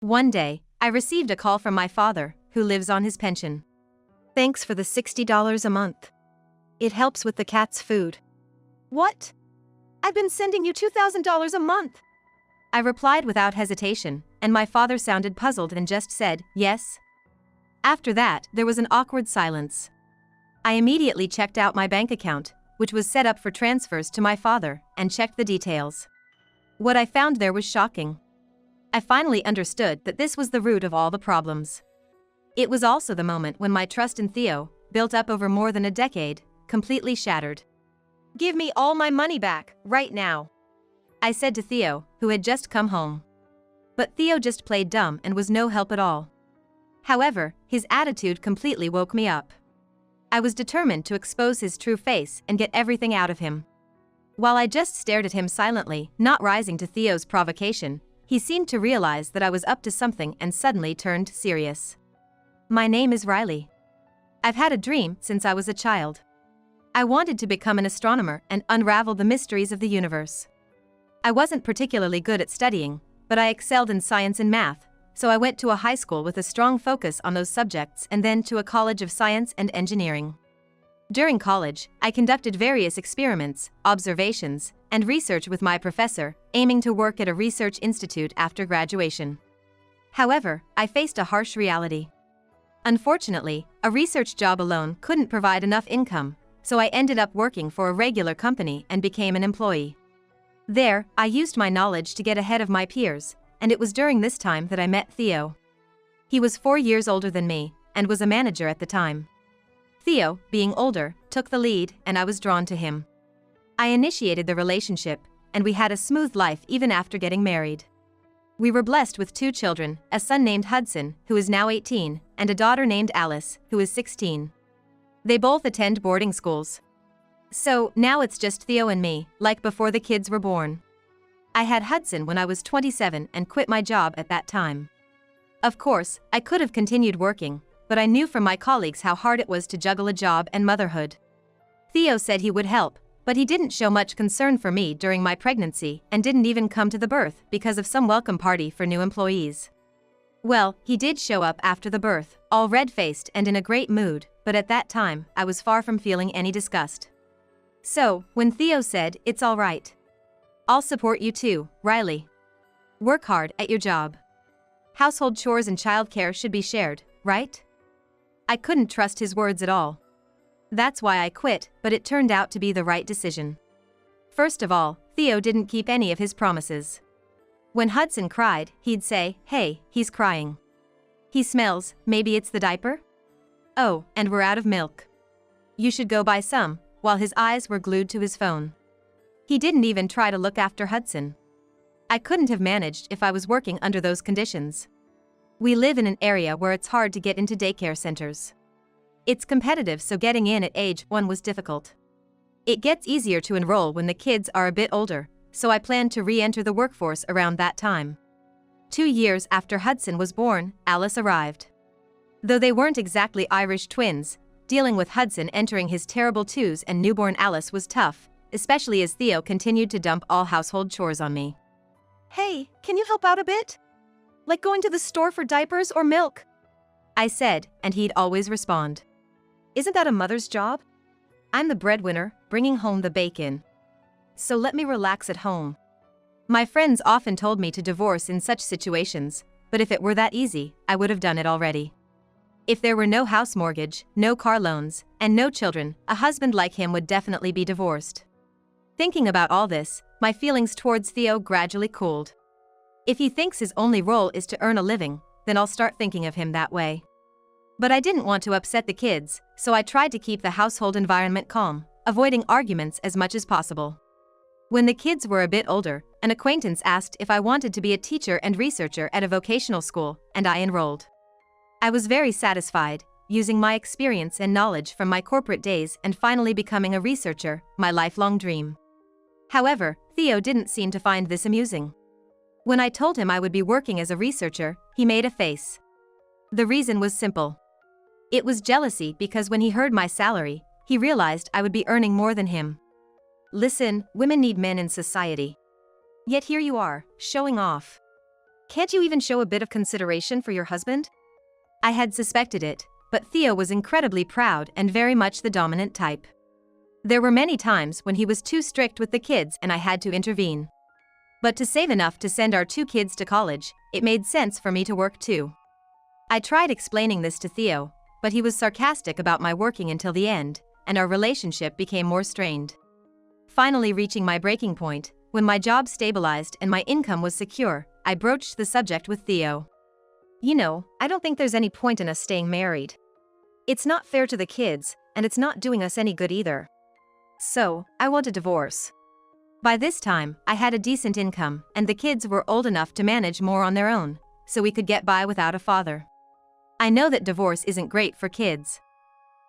One day, I received a call from my father, who lives on his pension. "Thanks for the $60 a month. It helps with the cat's food." "What? I've been sending you $2,000 a month." I replied without hesitation, and my father sounded puzzled and just said, "Yes." After that, there was an awkward silence. I immediately checked out my bank account, which was set up for transfers to my father, and checked the details. What I found there was shocking. I finally understood that this was the root of all the problems. It was also the moment when my trust in Theo, built up over more than a decade, completely shattered. "Give me all my money back, right now," I said to Theo, who had just come home. But Theo just played dumb and was no help at all. However, his attitude completely woke me up. I was determined to expose his true face and get everything out of him. While I just stared at him silently, not rising to Theo's provocation, he seemed to realize that I was up to something and suddenly turned serious. "My name is Riley. I've had a dream since I was a child. I wanted to become an astronomer and unravel the mysteries of the universe. I wasn't particularly good at studying, but I excelled in science and math, so I went to a high school with a strong focus on those subjects and then to a college of science and engineering. During college, I conducted various experiments, observations, and research with my professor, aiming to work at a research institute after graduation. However, I faced a harsh reality. Unfortunately, a research job alone couldn't provide enough income, so I ended up working for a regular company and became an employee. There, I used my knowledge to get ahead of my peers, and it was during this time that I met Theo. He was 4 years older than me, and was a manager at the time. Theo, being older, took the lead, and I was drawn to him. I initiated the relationship, and we had a smooth life even after getting married. We were blessed with 2 children, a son named Hudson, who is now 18, and a daughter named Alice, who is 16. They both attend boarding schools. So, now it's just Theo and me, like before the kids were born. I had Hudson when I was 27 and quit my job at that time. Of course, I could have continued working, but I knew from my colleagues how hard it was to juggle a job and motherhood. Theo said he would help, but he didn't show much concern for me during my pregnancy and didn't even come to the birth because of some welcome party for new employees. Well, he did show up after the birth, all red-faced and in a great mood, but at that time, I was far from feeling any disgust. So, when Theo said, "It's all right. I'll support you too, Riley. Work hard at your job. Household chores and childcare should be shared, right?" I couldn't trust his words at all. That's why I quit, but it turned out to be the right decision. First of all, Theo didn't keep any of his promises. When Hudson cried, he'd say, "Hey, he's crying. He smells, maybe it's the diaper? Oh, and we're out of milk. You should go buy some," while his eyes were glued to his phone. He didn't even try to look after Hudson. I couldn't have managed if I was working under those conditions. We live in an area where it's hard to get into daycare centers. It's competitive, so getting in at age 1 was difficult. It gets easier to enroll when the kids are a bit older, so I planned to re-enter the workforce around that time. 2 years after Hudson was born, Alice arrived. Though they weren't exactly Irish twins, dealing with Hudson entering his terrible 2s and newborn Alice was tough, especially as Theo continued to dump all household chores on me. "Hey, can you help out a bit? Like going to the store for diapers or milk?" I said, and he'd always respond, "Isn't that a mother's job? I'm the breadwinner, bringing home the bacon. So let me relax at home." My friends often told me to divorce in such situations, but if it were that easy, I would have done it already. If there were no house mortgage, no car loans, and no children, a husband like him would definitely be divorced. Thinking about all this, my feelings towards Theo gradually cooled. If he thinks his only role is to earn a living, then I'll start thinking of him that way. But I didn't want to upset the kids, so I tried to keep the household environment calm, avoiding arguments as much as possible. When the kids were a bit older, an acquaintance asked if I wanted to be a teacher and researcher at a vocational school, and I enrolled. I was very satisfied, using my experience and knowledge from my corporate days and finally becoming a researcher, my lifelong dream. However, Theo didn't seem to find this amusing. When I told him I would be working as a researcher, he made a face. The reason was simple. It was jealousy because when he heard my salary, he realized I would be earning more than him. Listen, women need men in society. Yet here you are, showing off. Can't you even show a bit of consideration for your husband? I had suspected it, but Theo was incredibly proud and very much the dominant type. There were many times when he was too strict with the kids and I had to intervene. But to save enough to send our 2 kids to college, it made sense for me to work too. I tried explaining this to Theo, but he was sarcastic about my working until the end, and our relationship became more strained. Finally reaching my breaking point, when my job stabilized and my income was secure, I broached the subject with Theo. You know, I don't think there's any point in us staying married. It's not fair to the kids, and it's not doing us any good either. So, I want a divorce. By this time, I had a decent income, and the kids were old enough to manage more on their own, so we could get by without a father. I know that divorce isn't great for kids.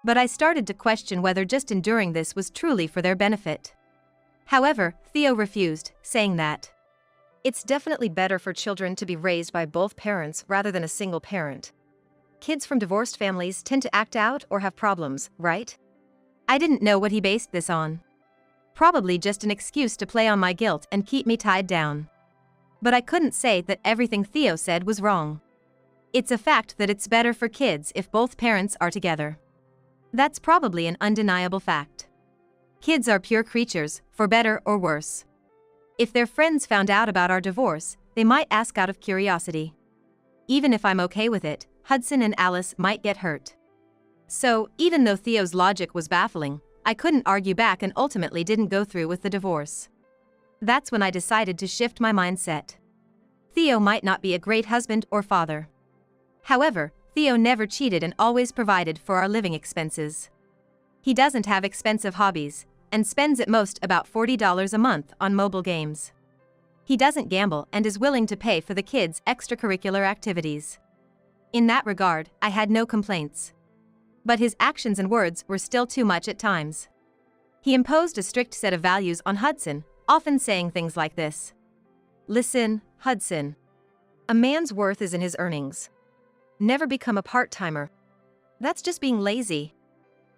But I started to question whether just enduring this was truly for their benefit. However, Theo refused, saying that it's definitely better for children to be raised by both parents rather than a single parent. Kids from divorced families tend to act out or have problems, right? I didn't know what he based this on. Probably just an excuse to play on my guilt and keep me tied down. But I couldn't say that everything Theo said was wrong. It's a fact that it's better for kids if both parents are together. That's probably an undeniable fact. Kids are pure creatures, for better or worse. If their friends found out about our divorce, they might ask out of curiosity. Even if I'm okay with it, Hudson and Alice might get hurt. So, even though Theo's logic was baffling, I couldn't argue back and ultimately didn't go through with the divorce. That's when I decided to shift my mindset. Theo might not be a great husband or father. However, Theo never cheated and always provided for our living expenses. He doesn't have expensive hobbies, and spends at most about $40 a month on mobile games. He doesn't gamble and is willing to pay for the kids' extracurricular activities. In that regard, I had no complaints. But his actions and words were still too much at times. He imposed a strict set of values on Hudson, often saying things like this. Listen, Hudson. A man's worth is in his earnings. Never become a part-timer. That's just being lazy.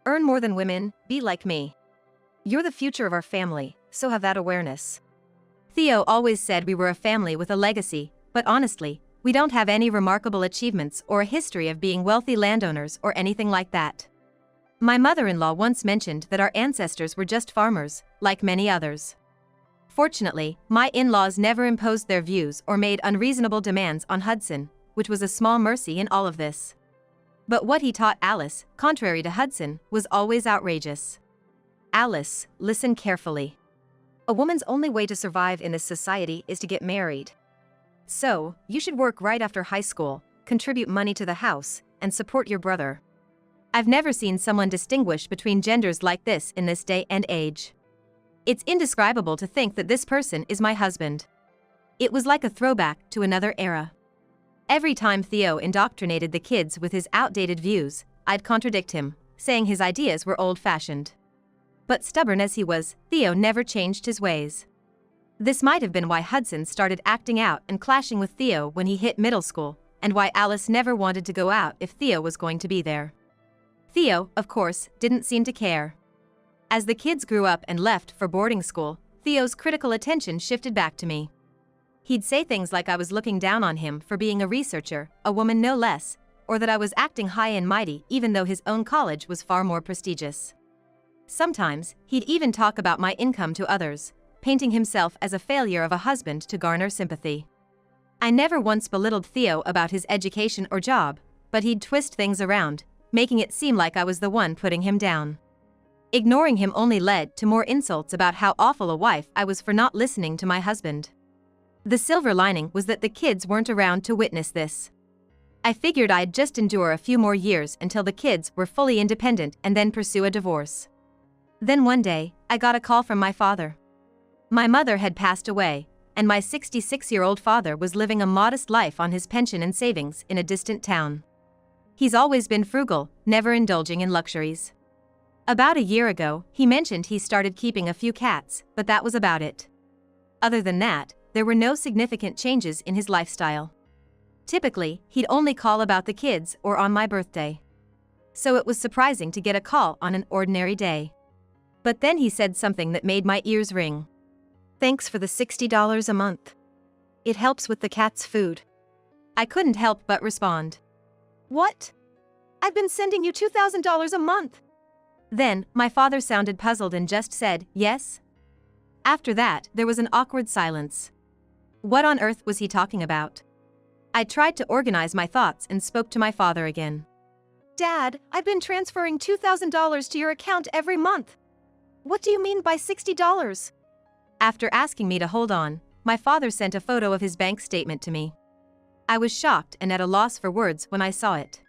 Earn more than women, be like me. You're the future of our family, so have that awareness. Theo always said we were a family with a legacy, but honestly, we don't have any remarkable achievements or a history of being wealthy landowners or anything like that. My mother-in-law once mentioned that our ancestors were just farmers, like many others. Fortunately, my in-laws never imposed their views or made unreasonable demands on Hudson, which was a small mercy in all of this. But what he taught Alice, contrary to Hudson, was always outrageous. Alice, listen carefully. A woman's only way to survive in this society is to get married. So, you should work right after high school, contribute money to the house, and support your brother. I've never seen someone distinguish between genders like this in this day and age. It's indescribable to think that this person is my husband. It was like a throwback to another era. Every time Theo indoctrinated the kids with his outdated views, I'd contradict him, saying his ideas were old-fashioned. But stubborn as he was, Theo never changed his ways. This might have been why Hudson started acting out and clashing with Theo when he hit middle school, and why Alice never wanted to go out if Theo was going to be there. Theo, of course, didn't seem to care. As the kids grew up and left for boarding school, Theo's critical attention shifted back to me. He'd say things like I was looking down on him for being a researcher, a woman no less, or that I was acting high and mighty even though his own college was far more prestigious. Sometimes, he'd even talk about my income to others, painting himself as a failure of a husband to garner sympathy. I never once belittled Theo about his education or job, but he'd twist things around, making it seem like I was the one putting him down. Ignoring him only led to more insults about how awful a wife I was for not listening to my husband. The silver lining was that the kids weren't around to witness this. I figured I'd just endure a few more years until the kids were fully independent and then pursue a divorce. Then one day, I got a call from my father. My mother had passed away, and my 66-year-old father was living a modest life on his pension and savings in a distant town. He's always been frugal, never indulging in luxuries. About a year ago, he mentioned he started keeping a few cats, but that was about it. Other than that, there were no significant changes in his lifestyle. Typically, he'd only call about the kids or on my birthday. So it was surprising to get a call on an ordinary day. But then he said something that made my ears ring. Thanks for the $60 a month. It helps with the cat's food. I couldn't help but respond. What? I've been sending you $2,000 a month. Then, my father sounded puzzled and just said, yes? After that, there was an awkward silence. What on earth was he talking about? I tried to organize my thoughts and spoke to my father again. Dad, I've been transferring $2,000 to your account every month. What do you mean by $60? After asking me to hold on, my father sent a photo of his bank statement to me. I was shocked and at a loss for words when I saw it.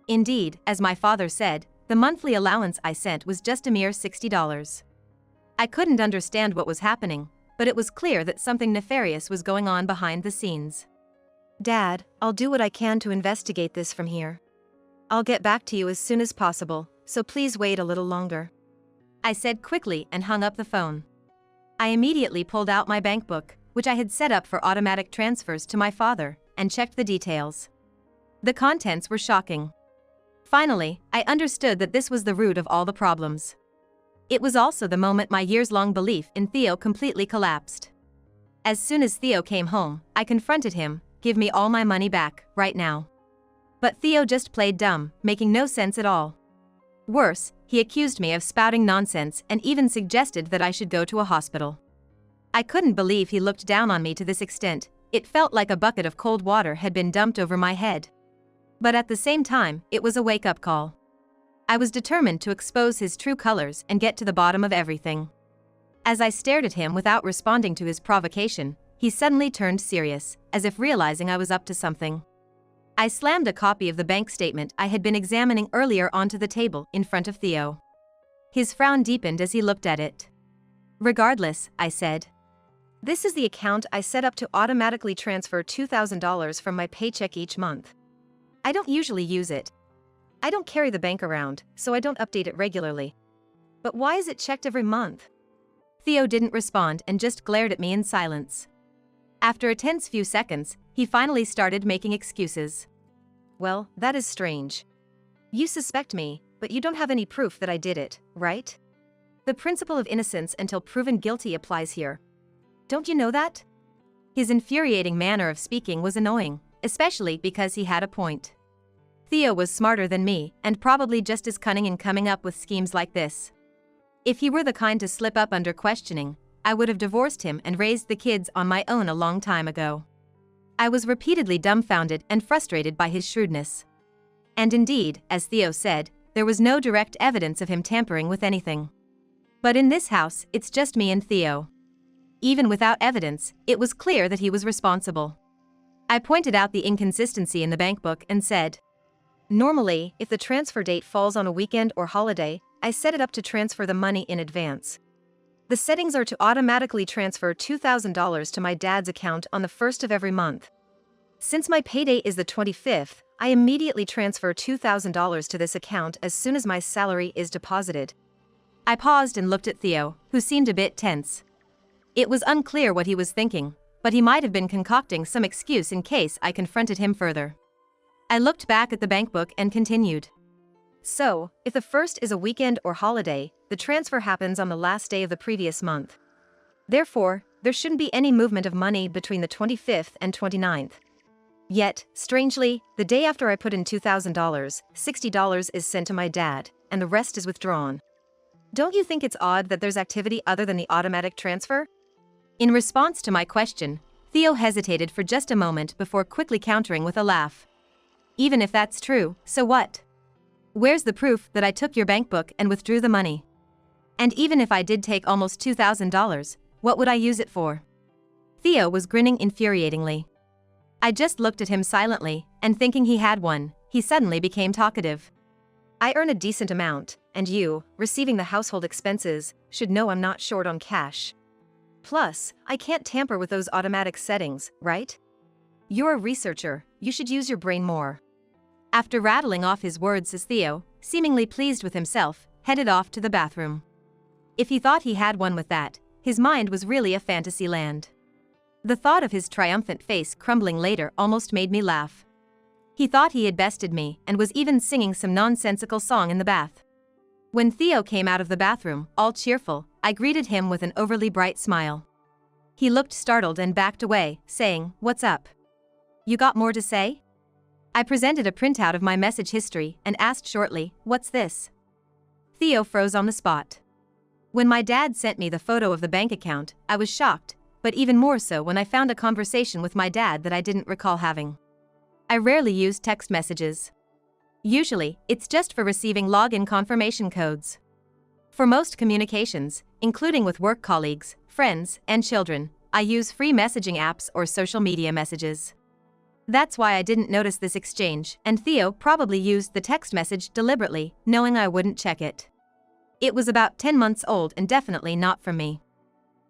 Indeed, as my father said, the monthly allowance I sent was just a mere $60. I couldn't understand what was happening, but it was clear that something nefarious was going on behind the scenes. Dad, I'll do what I can to investigate this from here. I'll get back to you as soon as possible, so please wait a little longer. I said quickly and hung up the phone. I immediately pulled out my bank book, which I had set up for automatic transfers to my father, and checked the details. The contents were shocking. Finally, I understood that this was the root of all the problems. It was also the moment my years-long belief in Theo completely collapsed. As soon as Theo came home, I confronted him, "Give me all my money back, right now." But Theo just played dumb, making no sense at all. Worse, he accused me of spouting nonsense and even suggested that I should go to a hospital. I couldn't believe he looked down on me to this extent. It felt like a bucket of cold water had been dumped over my head. But at the same time, it was a wake-up call. I was determined to expose his true colors and get to the bottom of everything. As I stared at him without responding to his provocation, he suddenly turned serious, as if realizing I was up to something. I slammed a copy of the bank statement I had been examining earlier onto the table in front of Theo. His frown deepened as he looked at it. "Regardless," I said. "This is the account I set up to automatically transfer $2,000 from my paycheck each month. I don't usually use it. I don't carry the bank around, so I don't update it regularly. But why is it checked every month?" Theo didn't respond and just glared at me in silence. After a tense few seconds, he finally started making excuses. "Well, that is strange. You suspect me, but you don't have any proof that I did it, right? The principle of innocence until proven guilty applies here. Don't you know that?" His infuriating manner of speaking was annoying, especially because he had a point. Theo was smarter than me, and probably just as cunning in coming up with schemes like this. If he were the kind to slip up under questioning, I would have divorced him and raised the kids on my own a long time ago. I was repeatedly dumbfounded and frustrated by his shrewdness. And indeed, as Theo said, there was no direct evidence of him tampering with anything. But in this house, it's just me and Theo. Even without evidence, it was clear that he was responsible. I pointed out the inconsistency in the bank book and said, "Normally, if the transfer date falls on a weekend or holiday, I set it up to transfer the money in advance. The settings are to automatically transfer $2,000 to my dad's account on the 1st of every month. Since my payday is the 25th, I immediately transfer $2,000 to this account as soon as my salary is deposited." I paused and looked at Theo, who seemed a bit tense. It was unclear what he was thinking, but he might have been concocting some excuse in case I confronted him further. I looked back at the bank book and continued. "So, if the 1st is a weekend or holiday, the transfer happens on the last day of the previous month. Therefore, there shouldn't be any movement of money between the 25th and 29th. Yet, strangely, the day after I put in $2,000, $60 is sent to my dad, and the rest is withdrawn. Don't you think it's odd that there's activity other than the automatic transfer?" In response to my question, Theo hesitated for just a moment before quickly countering with a laugh. "Even if that's true, so what? Where's the proof that I took your bank book and withdrew the money? And even if I did take almost $2,000, what would I use it for?" Theo was grinning infuriatingly. I just looked at him silently, and thinking he had won, he suddenly became talkative. "I earn a decent amount, and you, receiving the household expenses, should know I'm not short on cash. Plus, I can't tamper with those automatic settings, right? You're a researcher, you should use your brain more." After rattling off his words as Theo, seemingly pleased with himself, headed off to the bathroom. If he thought he had won with that, his mind was really a fantasy land. The thought of his triumphant face crumbling later almost made me laugh. He thought he had bested me and was even singing some nonsensical song in the bath. When Theo came out of the bathroom, all cheerful, I greeted him with an overly bright smile. He looked startled and backed away, saying, "What's up?" You got more to say? I presented a printout of my message history and asked shortly, "What's this?" Theo froze on the spot. When my dad sent me the photo of the bank account, I was shocked, but even more so when I found a conversation with my dad that I didn't recall having. I rarely use text messages. Usually, it's just for receiving login confirmation codes. For most communications, including with work colleagues, friends, and children, I use free messaging apps or social media messages. That's why I didn't notice this exchange, and Theo probably used the text message deliberately, knowing I wouldn't check it. It was about 10 months old and definitely not from me.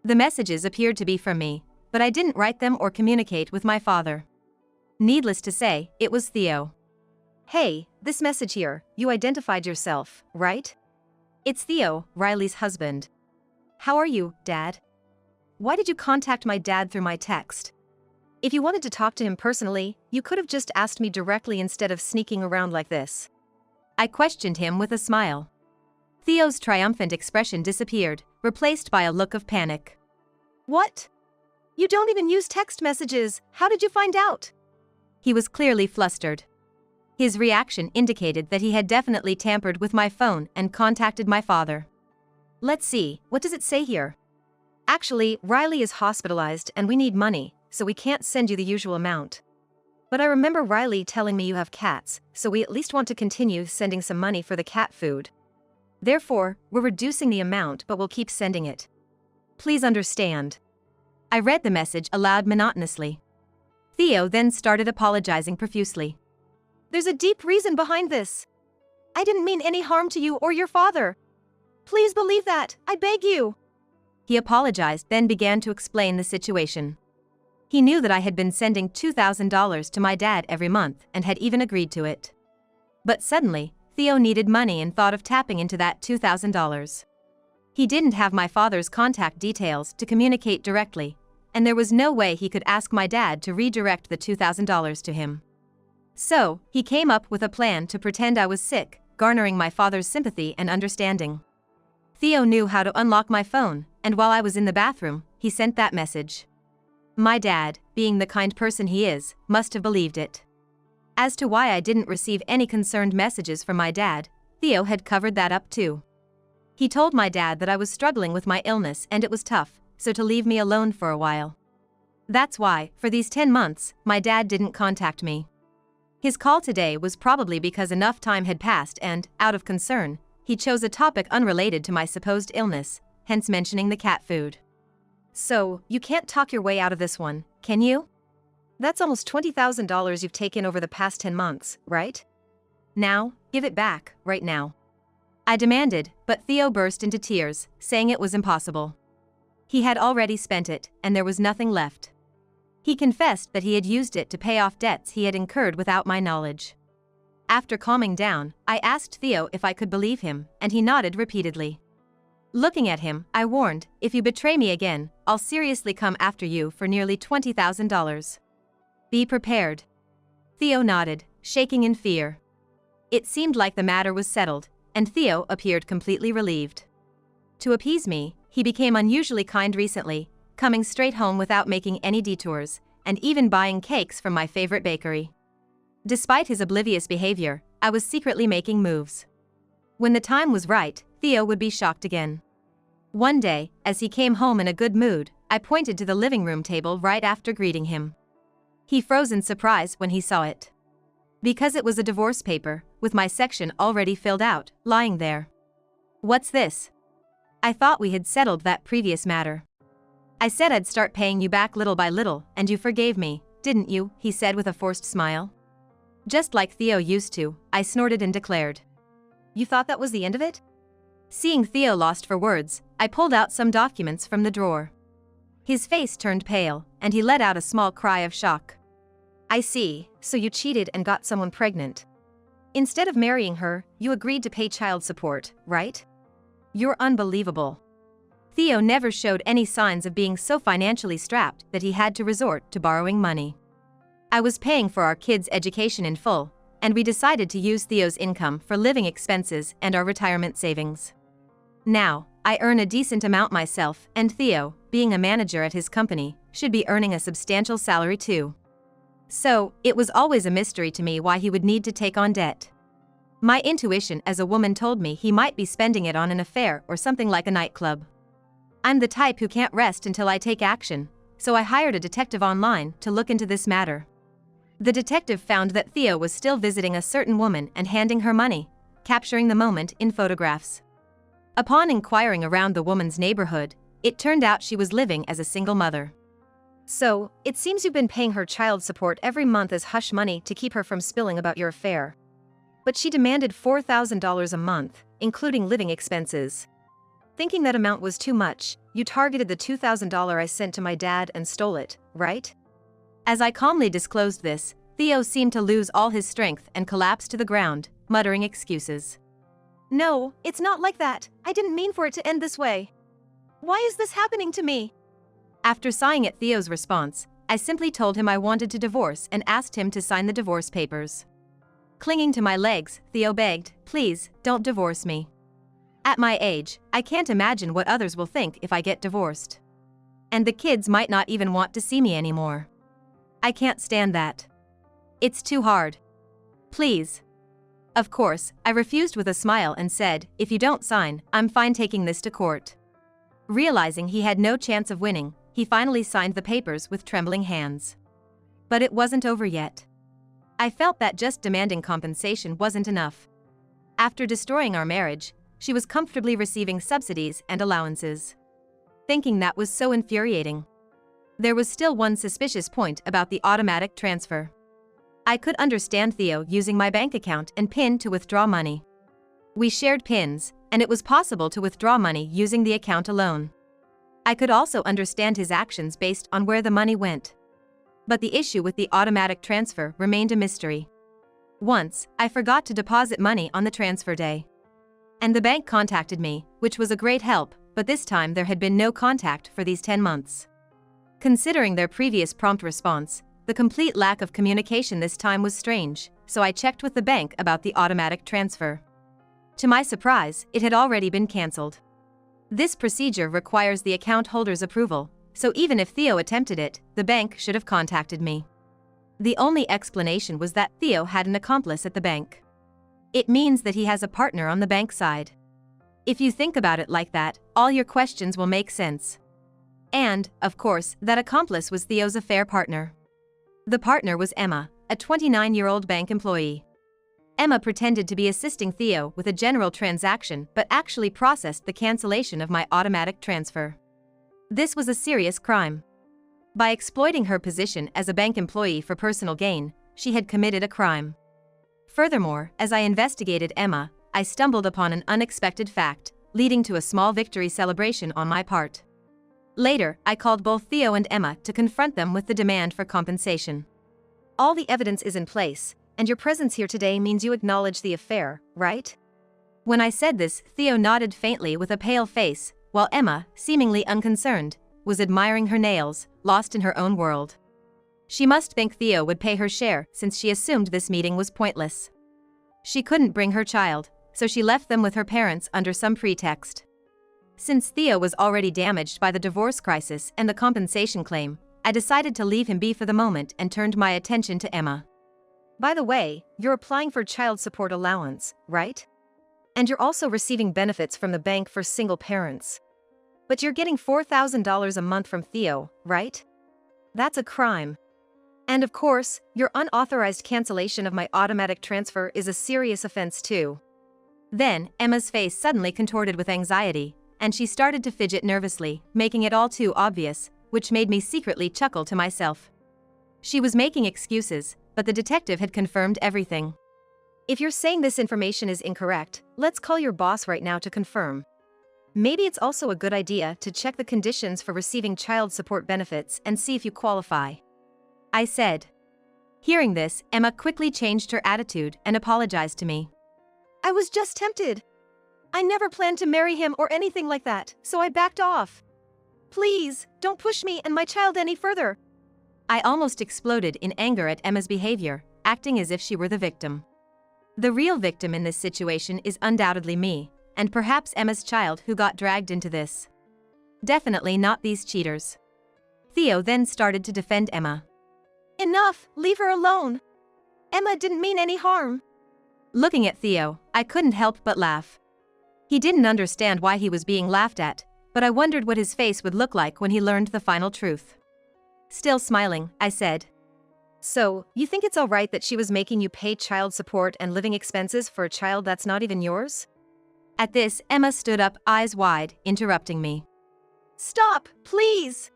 The messages appeared to be from me, but I didn't write them or communicate with my father. Needless to say, it was Theo. "Hey, this message here, you identified yourself, right? It's Theo, Riley's husband. How are you, Dad? Why did you contact my dad through my text? If you wanted to talk to him personally, you could have just asked me directly instead of sneaking around like this." I questioned him with a smile. Theo's triumphant expression disappeared, replaced by a look of panic. "What? You don't even use text messages, how did you find out?" He was clearly flustered. His reaction indicated that he had definitely tampered with my phone and contacted my father. "Let's see, what does it say here?" "Actually, Riley is hospitalized and we need money, so we can't send you the usual amount. But I remember Riley telling me you have cats, so we at least want to continue sending some money for the cat food. Therefore, we're reducing the amount but we'll keep sending it. Please understand." I read the message aloud monotonously. Theo then started apologizing profusely. "There's a deep reason behind this. I didn't mean any harm to you or your father. Please believe that, I beg you." He apologized, then began to explain the situation. He knew that I had been sending $2,000 to my dad every month and had even agreed to it. But suddenly, Theo needed money and thought of tapping into that $2,000. He didn't have my father's contact details to communicate directly, and there was no way he could ask my dad to redirect the $2,000 to him. So, he came up with a plan to pretend I was sick, garnering my father's sympathy and understanding. Theo knew how to unlock my phone, and while I was in the bathroom, he sent that message. My dad, being the kind person he is, must have believed it. As to why I didn't receive any concerned messages from my dad, Theo had covered that up too. He told my dad that I was struggling with my illness and it was tough, so to leave me alone for a while. That's why, for these 10 months, my dad didn't contact me. His call today was probably because enough time had passed and, out of concern, he chose a topic unrelated to my supposed illness, hence mentioning the cat food. "So, you can't talk your way out of this one, can you? That's almost $20,000 you've taken over the past 10 months, right? Now, give it back, right now." I demanded, but Theo burst into tears, saying it was impossible. He had already spent it, and there was nothing left. He confessed that he had used it to pay off debts he had incurred without my knowledge. After calming down, I asked Theo if I could believe him, and he nodded repeatedly. Looking at him, I warned, "If you betray me again, I'll seriously come after you for nearly $20,000. Be prepared." Theo nodded, shaking in fear. It seemed like the matter was settled, and Theo appeared completely relieved. To appease me, he became unusually kind recently, coming straight home without making any detours, and even buying cakes from my favorite bakery. Despite his oblivious behavior, I was secretly making moves. When the time was right, Theo would be shocked again. One day, as he came home in a good mood, I pointed to the living room table right after greeting him. He froze in surprise when he saw it. Because it was a divorce paper, with my section already filled out, lying there. "What's this? I thought we had settled that previous matter. I said I'd start paying you back little by little, and you forgave me, didn't you?" he said with a forced smile. Just like Theo used to, I snorted and declared. "You thought that was the end of it?" Seeing Theo lost for words, I pulled out some documents from the drawer. His face turned pale, and he let out a small cry of shock. "I see, so you cheated and got someone pregnant. Instead of marrying her, you agreed to pay child support, right? You're unbelievable." Theo never showed any signs of being so financially strapped that he had to resort to borrowing money. I was paying for our kids' education in full, and we decided to use Theo's income for living expenses and our retirement savings. Now, I earn a decent amount myself, and Theo, being a manager at his company, should be earning a substantial salary too. So, it was always a mystery to me why he would need to take on debt. My intuition as a woman told me he might be spending it on an affair or something like a nightclub. I'm the type who can't rest until I take action, so I hired a detective online to look into this matter. The detective found that Theo was still visiting a certain woman and handing her money, capturing the moment in photographs. Upon inquiring around the woman's neighborhood, it turned out she was living as a single mother. So, it seems you've been paying her child support every month as hush money to keep her from spilling about your affair. But she demanded $4,000 a month, including living expenses. Thinking that amount was too much, you targeted the $2,000 I sent to my dad and stole it, right? As I calmly disclosed this, Theo seemed to lose all his strength and collapse to the ground, muttering excuses. No, it's not like that. I didn't mean for it to end this way. Why is this happening to me? After sighing at Theo's response, I simply told him I wanted to divorce and asked him to sign the divorce papers. Clinging to my legs, Theo begged, "Please, don't divorce me. At my age, I can't imagine what others will think if I get divorced. And the kids might not even want to see me anymore. I can't stand that. It's too hard. Please." Of course, I refused with a smile and said, "If you don't sign, I'm fine taking this to court." Realizing he had no chance of winning, he finally signed the papers with trembling hands. But it wasn't over yet. I felt that just demanding compensation wasn't enough. After destroying our marriage, she was comfortably receiving subsidies and allowances. Thinking that was so infuriating. There was still one suspicious point about the automatic transfer. I could understand Theo using my bank account and PIN to withdraw money. We shared PINs, and it was possible to withdraw money using the account alone. I could also understand his actions based on where the money went. But the issue with the automatic transfer remained a mystery. Once, I forgot to deposit money on the transfer day. And the bank contacted me, which was a great help, but this time there had been no contact for these 10 months. Considering their previous prompt response, the complete lack of communication this time was strange, so I checked with the bank about the automatic transfer. To my surprise, it had already been cancelled. This procedure requires the account holder's approval, so even if Theo attempted it, the bank should have contacted me. The only explanation was that Theo had an accomplice at the bank. It means that he has a partner on the bank side. If you think about it like that, all your questions will make sense. And, of course, that accomplice was Theo's affair partner. The partner was Emma, a 29-year-old bank employee. Emma pretended to be assisting Theo with a general transaction but actually processed the cancellation of my automatic transfer. This was a serious crime. By exploiting her position as a bank employee for personal gain, she had committed a crime. Furthermore, as I investigated Emma, I stumbled upon an unexpected fact, leading to a small victory celebration on my part. Later, I called both Theo and Emma to confront them with the demand for compensation. All the evidence is in place, and your presence here today means you acknowledge the affair, right? When I said this, Theo nodded faintly with a pale face, while Emma, seemingly unconcerned, was admiring her nails, lost in her own world. She must think Theo would pay her share since she assumed this meeting was pointless. She couldn't bring her child, so she left them with her parents under some pretext. Since Theo was already damaged by the divorce crisis and the compensation claim, I decided to leave him be for the moment and turned my attention to Emma. By the way, you're applying for child support allowance, right? And you're also receiving benefits from the bank for single parents. But you're getting $4,000 a month from Theo, right? That's a crime. And of course, your unauthorized cancellation of my automatic transfer is a serious offense too. Then, Emma's face suddenly contorted with anxiety, and she started to fidget nervously, making it all too obvious, which made me secretly chuckle to myself. She was making excuses, but the detective had confirmed everything. If you're saying this information is incorrect, let's call your boss right now to confirm. Maybe it's also a good idea to check the conditions for receiving child support benefits and see if you qualify. I said. Hearing this, Emma quickly changed her attitude and apologized to me. I was just tempted. I never planned to marry him or anything like that, so I backed off. Please, don't push me and my child any further. I almost exploded in anger at Emma's behavior, acting as if she were the victim. The real victim in this situation is undoubtedly me, and perhaps Emma's child who got dragged into this. Definitely not these cheaters. Theo then started to defend Emma. Enough, leave her alone. Emma didn't mean any harm. Looking at Theo, I couldn't help but laugh. He didn't understand why he was being laughed at, but I wondered what his face would look like when he learned the final truth. Still smiling, I said, "So, you think it's alright that she was making you pay child support and living expenses for a child that's not even yours?" At this, Emma stood up, eyes wide, interrupting me. "Stop, please!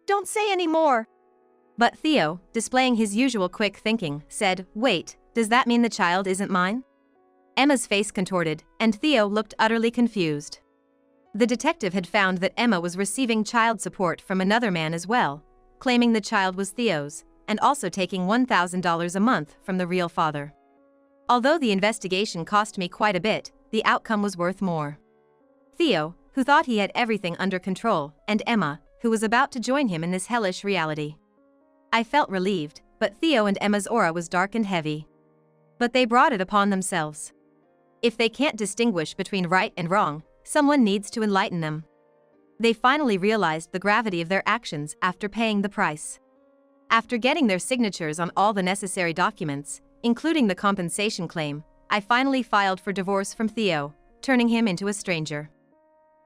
Don't say any more." But Theo, displaying his usual quick thinking, said, "Wait, does that mean the child isn't mine?" Emma's face contorted, and Theo looked utterly confused. The detective had found that Emma was receiving child support from another man as well, claiming the child was Theo's, and also taking $1,000 a month from the real father. Although the investigation cost me quite a bit, the outcome was worth more. Theo, who thought he had everything under control, and Emma, who was about to join him in this hellish reality. I felt relieved, but Theo and Emma's aura was dark and heavy. But they brought it upon themselves. If they can't distinguish between right and wrong, someone needs to enlighten them. They finally realized the gravity of their actions after paying the price. After getting their signatures on all the necessary documents, including the compensation claim, I finally filed for divorce from Theo, turning him into a stranger.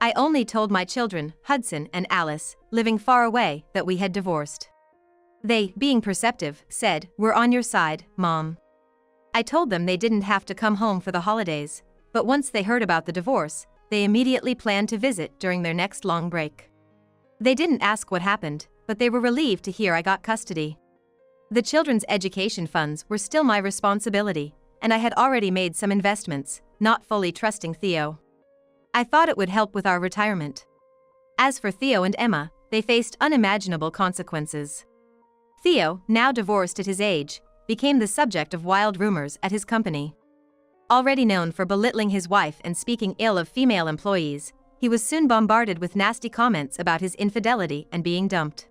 I only told my children, Hudson and Alice, living far away, that we had divorced. They, being perceptive, said, "We're on your side, Mom." I told them they didn't have to come home for the holidays, but once they heard about the divorce, they immediately planned to visit during their next long break. They didn't ask what happened, but they were relieved to hear I got custody. The children's education funds were still my responsibility, and I had already made some investments, not fully trusting Theo. I thought it would help with our retirement. As for Theo and Emma, they faced unimaginable consequences. Theo, now divorced at his age, became the subject of wild rumors at his company. Already known for belittling his wife and speaking ill of female employees, he was soon bombarded with nasty comments about his infidelity and being dumped.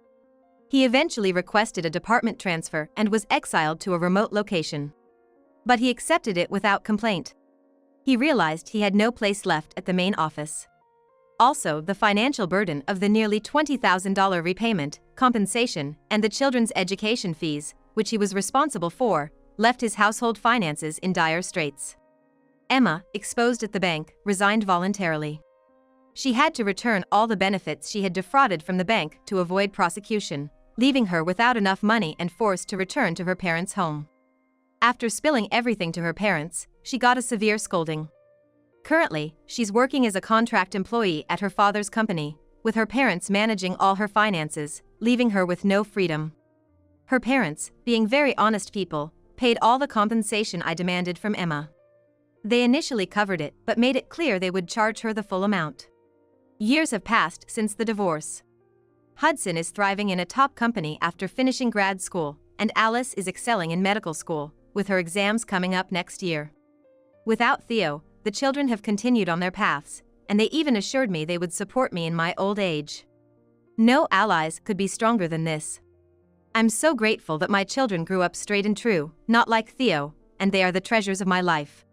He eventually requested a department transfer and was exiled to a remote location. But he accepted it without complaint. He realized he had no place left at the main office. Also, the financial burden of the nearly $20,000 repayment, compensation, and the children's education fees, which he was responsible for, left his household finances in dire straits. Emma, exposed at the bank, resigned voluntarily. She had to return all the benefits she had defrauded from the bank to avoid prosecution, leaving her without enough money and forced to return to her parents' home. After spilling everything to her parents, she got a severe scolding. Currently, she's working as a contract employee at her father's company, with her parents managing all her finances, leaving her with no freedom. Her parents, being very honest people, paid all the compensation I demanded from Emma. They initially covered it but made it clear they would charge her the full amount. Years have passed since the divorce. Hudson is thriving in a top company after finishing grad school, and Alice is excelling in medical school, with her exams coming up next year. Without Theo, the children have continued on their paths, and they even assured me they would support me in my old age. No allies could be stronger than this. I'm so grateful that my children grew up straight and true, not like Theo, and they are the treasures of my life.